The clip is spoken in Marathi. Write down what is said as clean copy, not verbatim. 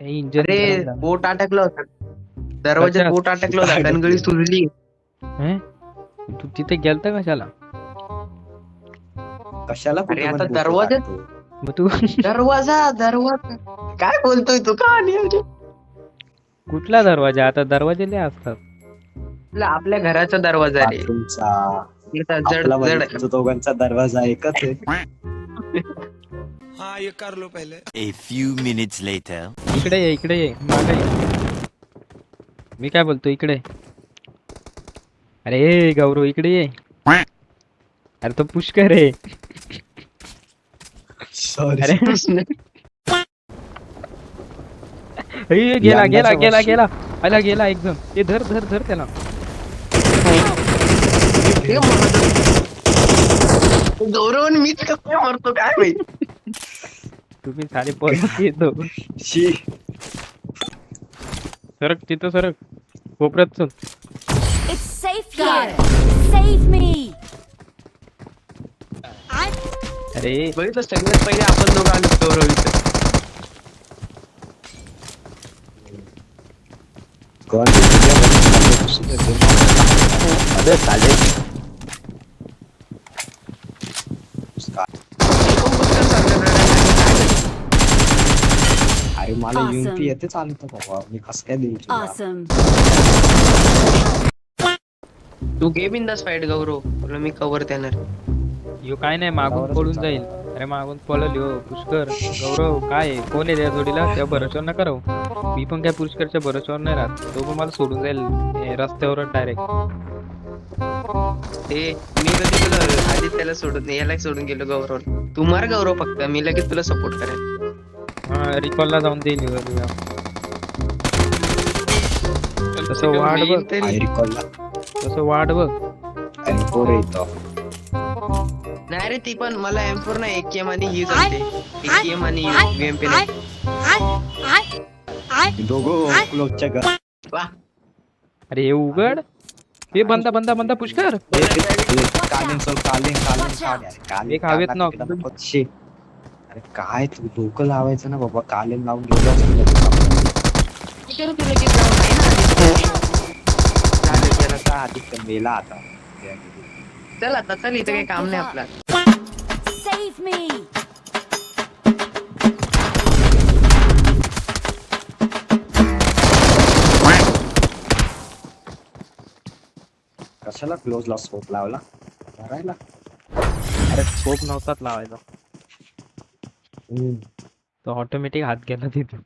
इंजन अरे बोट अटकलं होतं दरवाज्यात, बोट अटकलं होतं, कणगळी सुरली. तू तिथे गेलता कशाला? कशाला अरे कुठे आता पण दरवाजा मग तू दरवाजा काय बोलतोय तू का? आणि कुठला दरवाजा? आता दरवाजे लय असतात. आपल्या घराचा दरवाजा रे. बाथरूमचा इथं जड आपला जड तुमचा दोघांचा दरवाजा एकच आहे. हाँ ये कर लो पहले. A few minutes later. इकडे ये मागे ये. मी काय बोलतो इकडे. अरे गौरव इकडे ये. अरे तो पुष्कर आहे. सॉरी अरे गेला आला गेला एकदम. ते धर त्याला. गौरव मीच कसं मरतो काय माहिती. तुम्ही सारे पळत येतो. शी सरक तिथं सरक. कोपऱ्यात चल. It's safe here. Save me. अरे बघितलं सगळ्यात पहिले आपण दोघं आलो गौरव इथं. कोण अबे साले अरे मला Awesome. युनिटी येते चालतं बाबा, मी कसं काय देऊ तुला? Awesome. तू घे बिंदास फाईट गौरव, तुला मी कव्हर देणार. यो काय नाही मागून पळून जाईल. अरे मागून पळल यो पुष्कर. गौरव काय कोण आहे त्या जोडीला? त्या भरोश्यावर नका राहू. मी पण काय पुष्करच्या भरोश्यावर नाही राहत. तो पण मला सोडून जाईल रस्त्यावर डायरेक्ट. ते मी कधी तुला आधी त्याला सोडून नाही, याला सोडून गेलो गौरव. तू मार गौरव फक्त, मी लगेच तुला सपोर्ट करेन. रिकॉलला जाऊन देईल. तसं वाट बघ. तरी आई रिकॉलला तसं वाट बघ. आणि पोर येतो. नाही रे, ती पण मला M4 ना AKM आणि ही जमते. AKM आणि UMP नाही. दोघं क्लोजच्या घर. वाह. अरे हे उघड. हे बंदा पुष्कर. कालीन सोल कालीन एक हवेत knock. अरे काय तू डोकं लावायचं ना बाबा, कालीन लावून गेलो असतो. विचारू तुला की जाऊ नाही ना आधी. झालं गेला तर आधी मेला आता. चल आता चल, इथं काही काम नाही आपलं. Save me. कशाला क्लोजला स्कोप लावला? धरायला. अरे स्कोप नव्हताच लावायचा. तो ऑटोमॅटिक हात गेला तिथे.